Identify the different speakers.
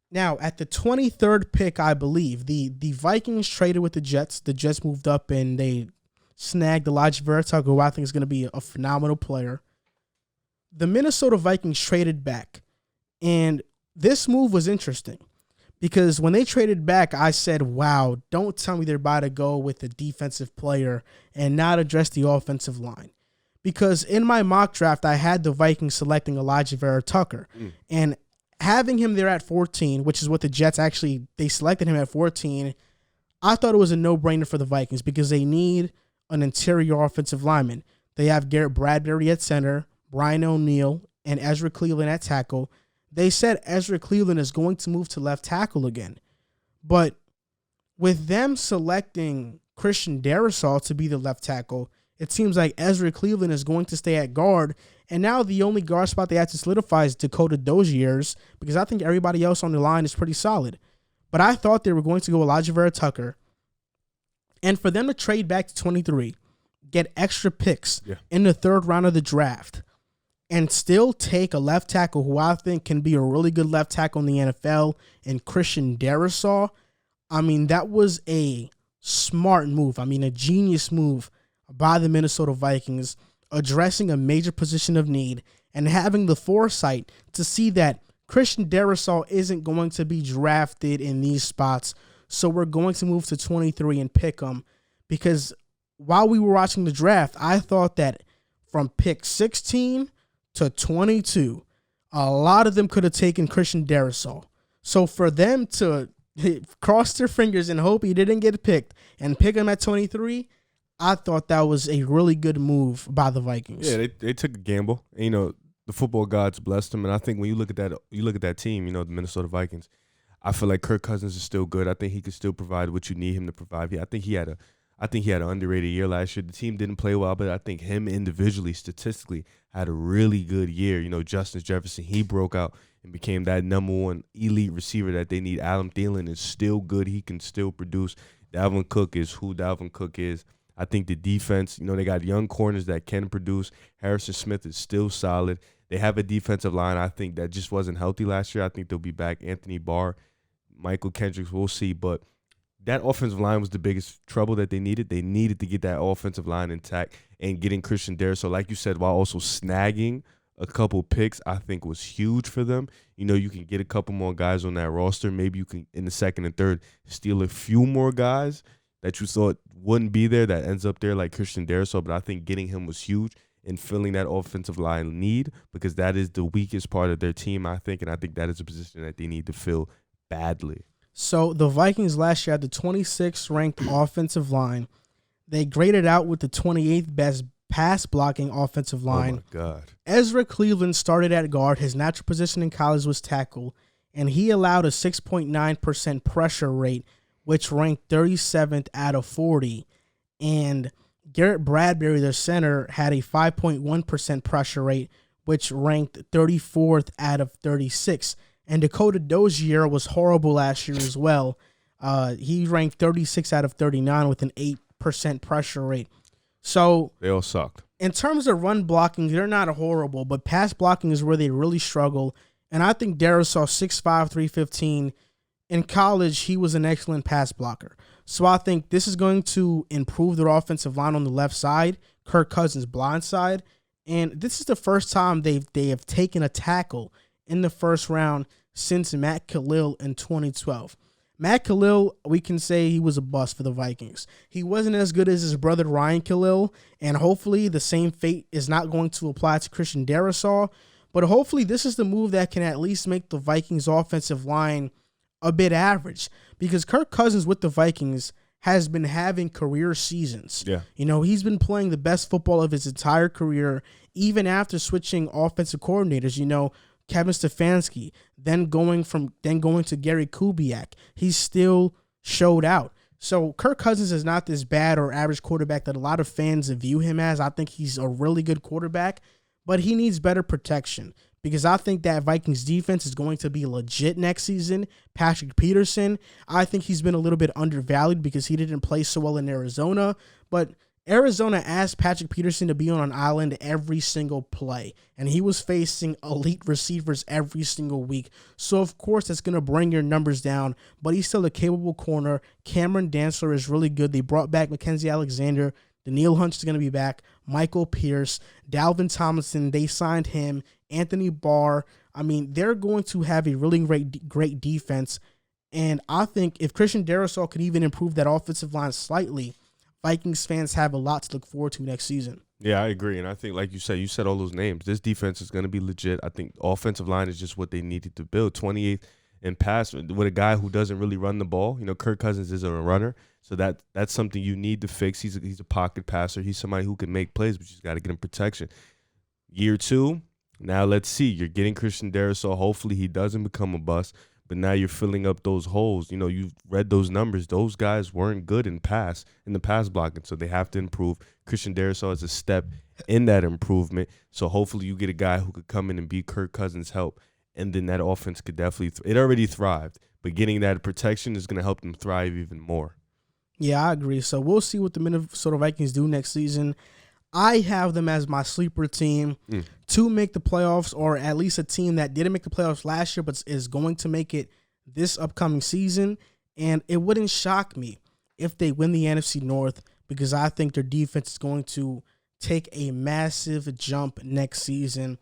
Speaker 1: Now, at the 23rd pick, I believe, the Vikings traded with the Jets. The Jets moved up and they snagged Elijah Vera Tucker, who I think is going to be a phenomenal player. The Minnesota Vikings traded back. And this move was interesting because when they traded back, I said, wow, don't tell me they're about to go with a defensive player and not address the offensive line. Because in my mock draft, I had the Vikings selecting Elijah Vera Tucker. And having him there at 14, which is what the Jets actually, they selected him at 14, I thought it was a no-brainer for the Vikings because they need an interior offensive lineman. They have Garrett Bradbury at center, Brian O'Neill, and Ezra Cleveland at tackle. They said Ezra Cleveland is going to move to left tackle again. But with them selecting Christian Darrisaw to be the left tackle, it seems like Ezra Cleveland is going to stay at guard. And now the only guard spot they have to solidify is Dakota Dozier's because I think everybody else on the line is pretty solid. But I thought they were going to go Elijah Vera Tucker. And for them to trade back to 23, get extra picks in the third round of the draft, and still take a left tackle who I think can be a really good left tackle in the NFL and Christian Darrisaw, I mean, that was a smart move. I mean, a genius move by the Minnesota Vikings, addressing a major position of need and having the foresight to see that Christian Darrisaw isn't going to be drafted in these spots, so we're going to move to 23 and pick him. Because while we were watching the draft, I thought that from pick 16 to 22, a lot of them could have taken Christian Darrisaw. So for them to cross their fingers and hope he didn't get picked and pick him at 23, I thought that was a really good move by the Vikings.
Speaker 2: Yeah, they took a gamble. And, the football gods blessed them, and I think when you look at that team, the Minnesota Vikings, I feel like Kirk Cousins is still good. I think he could still provide what you need him to provide. I think he had an underrated year last year. The team didn't play well, but I think him individually, statistically, had a really good year. Justin Jefferson, he broke out and became that number one elite receiver that they need. Adam Thielen is still good. He can still produce. Dalvin Cook is who Dalvin Cook is. I think the defense, they got young corners that can produce. Harrison Smith is still solid. They have a defensive line, I think, that just wasn't healthy last year. I think they'll be back. Anthony Barr, Michael Kendricks, we'll see. But that offensive line was the biggest trouble that they needed. They needed to get that offensive line intact and getting Christian Darrisaw, like you said, while also snagging a couple picks, I think was huge for them. You can get a couple more guys on that roster. Maybe you can, in the second and third, steal a few more guys that you thought wouldn't be there that ends up there like Christian Darrisaw. But I think getting him was huge in filling that offensive line need because that is the weakest part of their team, I think. And I think that is a position that they need to fill badly.
Speaker 1: So the Vikings last year had the 26th ranked offensive line. They graded out with the 28th best pass blocking offensive line.
Speaker 2: Oh, my God.
Speaker 1: Ezra Cleveland started at guard. His natural position in college was tackle, and he allowed a 6.9% pressure rate, which ranked 37th out of 40. And Garrett Bradbury, their center, had a 5.1% pressure rate, which ranked 34th out of 36. And Dakota Dozier was horrible last year as well. He ranked 36 out of 39 with an 8% pressure rate. So
Speaker 2: they all sucked.
Speaker 1: In terms of run blocking, they're not horrible, but pass blocking is where they really struggle. And I think Darrisaw, 6'5", 315. In college, he was an excellent pass blocker. So I think this is going to improve their offensive line on the left side, Kirk Cousins' blind side. And this is the first time they have taken a tackle in the first round since Matt Khalil in 2012. Matt Khalil, we can say he was a bust for the Vikings. He wasn't as good as his brother Ryan Khalil, and hopefully the same fate is not going to apply to Christian Darrisaw. But hopefully this is the move that can at least make the Vikings offensive line a bit average, because Kirk Cousins with the Vikings has been having career seasons.
Speaker 2: Yeah.
Speaker 1: He's been playing the best football of his entire career, even after switching offensive coordinators. Kevin Stefanski, then going to Gary Kubiak. He still showed out. So Kirk Cousins is not this bad or average quarterback that a lot of fans view him as. I think he's a really good quarterback, but he needs better protection, because I think that Vikings defense is going to be legit next season. Patrick Peterson, I think he's been a little bit undervalued because he didn't play so well in Arizona, but Arizona asked Patrick Peterson to be on an island every single play, and he was facing elite receivers every single week. So, of course, that's going to bring your numbers down, but he's still a capable corner. Cameron Dantzler is really good. They brought back Mackenzie Alexander. Daniil Hunt is going to be back. Michael Pierce, Dalvin Tomlinson, they signed him. Anthony Barr. I mean, they're going to have a really great defense, and I think if Christian Darrisaw could even improve that offensive line slightly, Vikings fans have a lot to look forward to next season.
Speaker 2: Yeah, I agree. And I think, like you said all those names. This defense is going to be legit. I think offensive line is just what they needed to build. 28th in pass with a guy who doesn't really run the ball. You know, Kirk Cousins isn't a runner. So that's something you need to fix. He's a pocket passer. He's somebody who can make plays, but you just got to get him protection. Year 2, now let's see. You're getting Christian Darrisaw. Hopefully he doesn't become a bust. But now you're filling up those holes. You know, you've read those numbers. Those guys weren't good in the pass blocking, so they have to improve. Christian Darrisaw is a step in that improvement. So hopefully you get a guy who could come in and be Kirk Cousins' help, and then that offense could definitely it already thrived, but getting that protection is going to help them thrive even more.
Speaker 1: Yeah, I agree. So we'll see what the Minnesota Vikings do next season. I have them as my sleeper team to make the playoffs, or at least a team that didn't make the playoffs last year but is going to make it this upcoming season. And it wouldn't shock me if they win the NFC North, because I think their defense is going to take a massive jump next season.